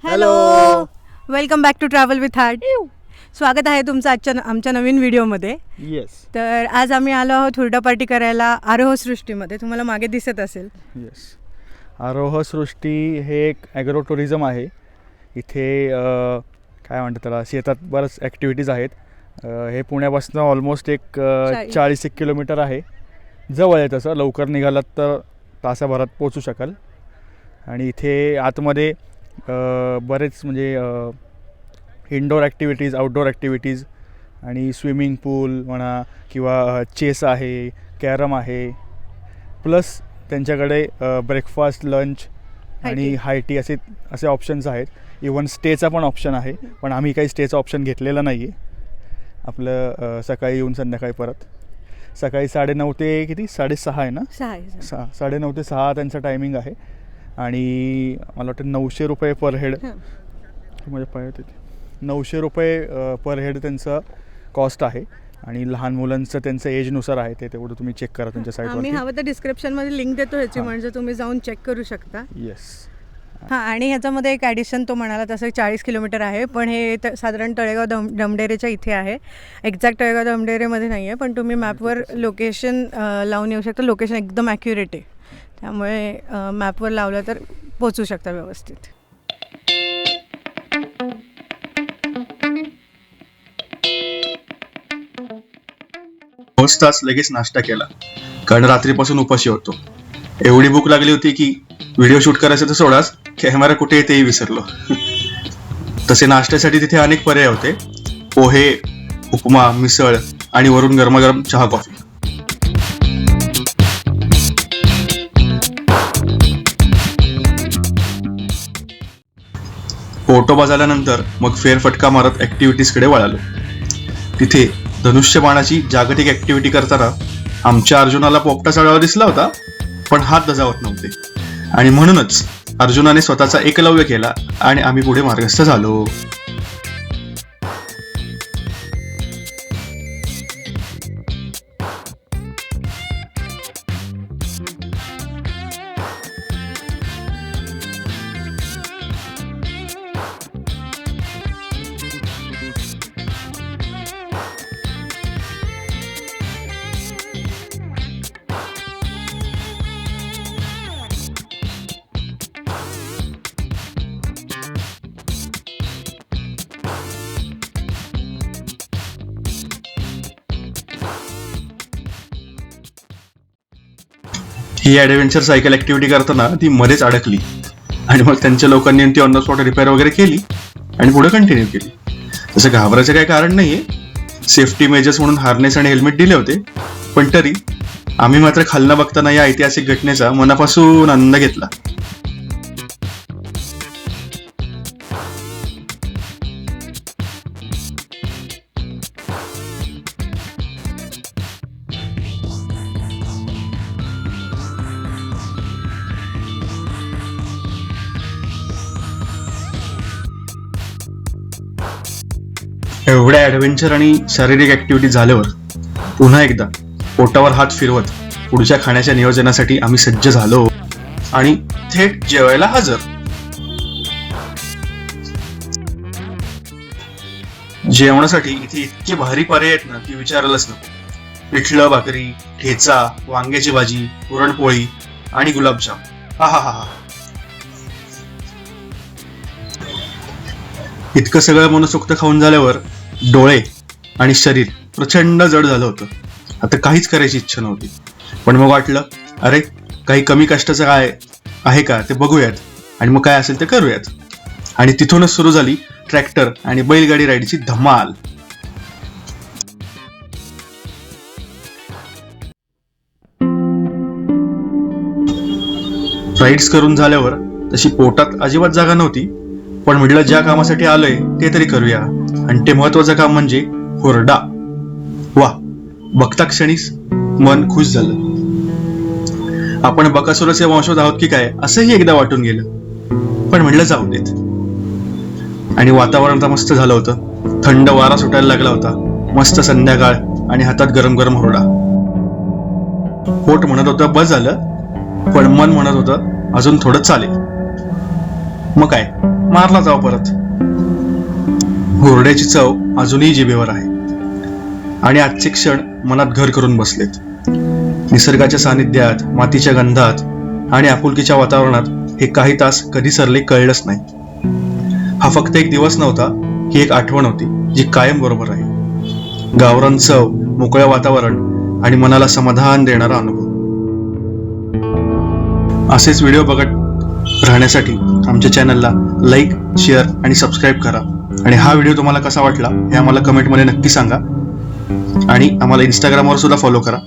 Hello, welcome back to travel with heart. स्वागत आहे तुमचं आमच्या नवीन व्हिडिओमध्ये. येस तर आज आम्ही आलो आहोत हुरडा पार्टी करायला आरोह सृष्टीमध्ये. तुम्हाला मागे दिसत असेल. येस आरोह सृष्टी हे एक ॲग्रो टुरिझम आहे. इथे काय म्हणतात त्याला, शेतात बरंच ॲक्टिव्हिटीज आहेत. हे पुण्यापासून ऑलमोस्ट एक 40 किलोमीटर आहे. जवळ आहे, तसं लवकर निघालात तर तासाभरात पोचू शकाल. आणि इथे आतमध्ये बरेच म्हणजे इनडोअर ॲक्टिव्हिटीज, आउटडोअर ॲक्टिव्हिटीज आणि स्विमिंग पूल म्हणा किंवा चेस आहे, कॅरम आहे, प्लस त्यांच्याकडे ब्रेकफास्ट, लंच आणि हाय टी असे ऑप्शन्स आहेत. इवन स्टेचा पण ऑप्शन आहे, पण आम्ही काही स्टेचा ऑप्शन घेतलेला नाही आहे. आपलं सकाळी येऊन संध्याकाळी परत. सकाळी 9:30 ते किती 6:30 आहे ना, 9:30 ते 6 त्यांचं टायमिंग आहे. आणि मला वाटतं 900 रुपये पर हेड, माझ्या पायात येते, 900 रुपये पर हेड त्यांचं कॉस्ट आहे. आणि लहान मुलांचं त्यांचं एजनुसार आहे, ते तेवढं तुम्ही चेक करा त्यांच्या साईटवर. आम्ही हवं तर डिस्क्रिप्शनमध्ये लिंक देतो ह्याची, म्हणजे तुम्ही जाऊन चेक करू शकता. येस. हां, आणि ह्याच्यामध्ये एक ॲडिशन तो म्हणाला तसं 40 किलोमीटर आहे, पण हे साधारण तळेगाव दमडेरेच्या इथे आहे. एक्झॅक्ट तळेगाव दमडेरेमध्ये नाही आहे, पण तुम्ही मॅपवर लोकेशन लावून येऊ शकता. लोकेशन एकदम ॲक्युरेट आहे, त्यामुळे मॅपवर लावलं तर पोचू शकता व्यवस्थित. पोचताच लगेच नाश्ता केला, कारण रात्रीपासून उपाशी होतो. एवढी भूक लागली होती की व्हिडिओ शूट करायचं तर सोडाच, कॅमेरा कुठे तेही विसरलो. तसे नाश्त्यासाठी तिथे अनेक पर्याय होते. पोहे, उपमा, मिसळ आणि वरून गरमागरम चहा कॉफी. पोटोबा झाल्यानंतर मग फेरफटका मारत ऍक्टिव्हिटीजकडे वळालो. तिथे धनुष्यबाणाची जागतिक ऍक्टिव्हिटी करताना आमच्या अर्जुनाला पोपटा चढावा दिसला होता, पण हात दजावत नव्हते. आणि म्हणूनच अर्जुनाने स्वतःचा एकलव्य केला आणि आम्ही पुढे मार्गस्थ झालो. ही ॲडव्हेंचर सायकल ऍक्टिव्हिटी करताना ती मध्येच अडकली आणि मग त्यांच्या लोकांनी ती ऑन द स्पॉट रिपेअर वगैरे केली आणि पुढे कंटिन्यू केली. तसं घाबरायचं काही कारण नाहीये. सेफ्टी मेजर्स म्हणून हार्नेस आणि हेल्मेट दिले होते, पण तरी आम्ही मात्र खालना बघताना या ऐतिहासिक घटनेचा मनापासून आनंद घेतला. एवढ्या ॲडव्हेंचर आणि शारीरिक ऍक्टिव्हिटी झाल्यावर पुन्हा एकदा पोटावर हात फिरवत पुढच्या खाण्याच्या नियोजनासाठी आम्ही सज्ज झालो आणि थेट जेवायला हजर. जेवणासाठी इथे इतके भारी पर्याय आहेत ना की विचारायलाच नको. पिठलं भाकरी, ठेचा, वांग्याची भाजी, पुरणपोळी आणि गुलाबजाम. हा हा हा. इतकं सगळं मनसोक्त खाऊन झाल्यावर डोळे आणि शरीर प्रचंड जड झालं होतं. आता काहीच करायची इच्छा नव्हती, पण मग वाटलं अरे काही कमी कष्टाचं काय आहे का ते बघूयात आणि मग काय असेल ते करूयात. आणि तिथूनच सुरू झाली ट्रॅक्टर आणि बैलगाडी राईडची धमाल. राईड्स करून झाल्यावर तशी पोटात अजिबात जागा नव्हती, पण म्हटलं ज्या कामासाठी आलोय ते तरी करूया. आणि ते महत्वाचं काम म्हणजे हुरडा. वा, बघता क्षणीच मन खुश झालं. आपण बकासुराचे वंशज आहोत की काय असंही एकदा वाटून गेलं, पण म्हटलं जाऊ देत. आणि वातावरण तर मस्त झालं होतं. थंड वारा सुटायला लागला होता. मस्त संध्याकाळ आणि हातात गरम गरम हुरडा. पोट म्हणत होतं बस झालं, पण मन म्हणत होतं अजून थोडं चालेल. मग काय, मारला जाव परत. हुरड्याची चव अजूनही जिभेवर आहे आणि आजचे क्षण मनात घर करून बसलेत. निसर्गाच्या सानिध्यात, मातीच्या गंधात आणि आपुलकीच्या वातावरणात हे काही तास कधी सरले कळलंच नाही. हा फक्त एक दिवस नव्हता, ही एक आठवण होती जी कायम बरोबर राहील. गावरान चव, मोकळं वातावरण आणि मनाला समाधान देणारा अनुभव. असेच व्हिडिओ बघत राहण्यासाठी आमच्या चॅनलला लाईक, शेअर आणि सबस्क्राईब करा. आणि हा व्हिडिओ तुम्हाला कसा वाटला हे आम्हाला कमेंटमध्ये नक्की सांगा. आणि आम्हाला इंस्टाग्रामवर सुद्धा फॉलो करा.